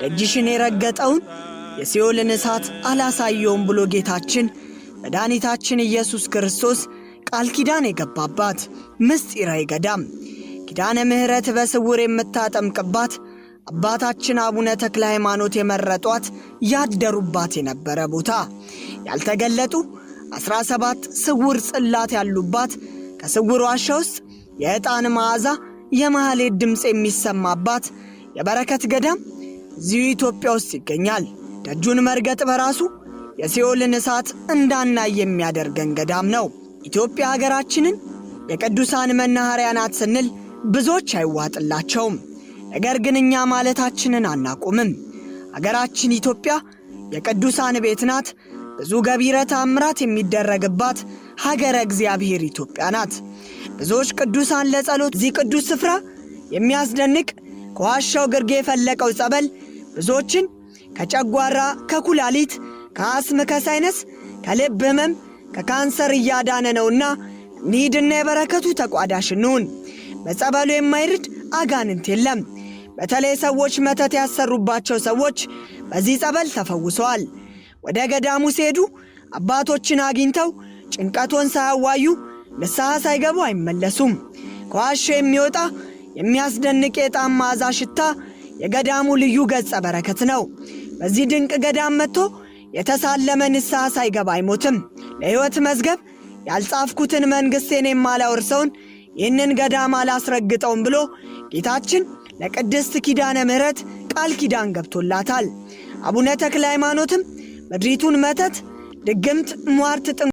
ደጅሽን የረገጠውን የሲኦልን እሳት አላሳየውም ብሎ ጌታችን መድኃኒታችን ኢየሱስ ክርስቶስ ቃል ኪዳን የገባባት ምስጢራዊ ገዳም ኪዳነ ምሕረት በስውር የምታጠምቅባት አባታችን አቡነ ተክለ ሃይማኖት የመረጧት ያደሩባት የነበረ ቦታ ያልተገለጡ 17 ስውር ጽላት ያሉባት ከስውር ዋሻ ውስጥ የዕጣን መዓዛ የማህሌት ድምጽ የሚሰማባት የበረከት ገዳም እዚሁ ኢትዮጵያ ውስጥ ይገኛል። ደጁን መርገጥ በራሱ የሲኦልን እሳት እንዳናይ የሚያደርገን ገዳም ነው። ኢትዮጵያ ሀገራችንን የቅዱሳን መናኸሪያ ናት ስንል ብዙዎች አይዋጥላቸውም። ነገር ግን እኛ ማለታችንን አናቆምም። ሀገራችን ኢትዮጵያ የቅዱሳን ቤት ናት። ብዙ ገቢረ ተአምራት የሚደረግባት ሀገረ እግዚአብሔር ኢትዮጵያ ናት። ብዙዎች ቅዱሳን ለጸሎት እዚህ ቅዱስ ስፍራ የሚያስደንቅ ከዋሻው ግርጌ የፈለቀው ጸበል ብዙዎችን ከጨጓራ፣ ከኩላሊት፣ ከአስም፣ ከሳይነስ፣ ከልብ ህመም፣ ከካንሰር እያዳነ ነውና እንሂድና የበረከቱ ተቋዳሽ እንሁን። በጸበሉ የማይርድ አጋንንት የለም። በተለይ ሰዎች መተት ያሰሩባቸው ሰዎች በዚህ ጸበል ተፈውሰዋል። ወደ ገዳሙ ሲሄዱ አባቶችን አግኝተው ጭንቀቶን ሳያዋዩ ንስሐ ሳይገቡ አይመለሱም። ከዋሻው የሚወጣ የሚያስደንቅ የዕጣን መዓዛ ሽታ የገዳሙ ልዩ ገጸ በረከት ነው። በዚህ ድንቅ ገዳም መጥቶ የተሳለመ ንስሐ ሳይገባ አይሞትም። ለሕይወት መዝገብ ያልጻፍኩትን መንግሥቴን የማላወርሰውን ይህንን ገዳም አላስረግጠውም ብሎ ጌታችን ለቅድስት ኪዳነ ምሕረት ቃል ኪዳን ገብቶላታል። አቡነ ተክለ ሃይማኖትም ምድሪቱን መተት፣ ድግምት፣ ሟርት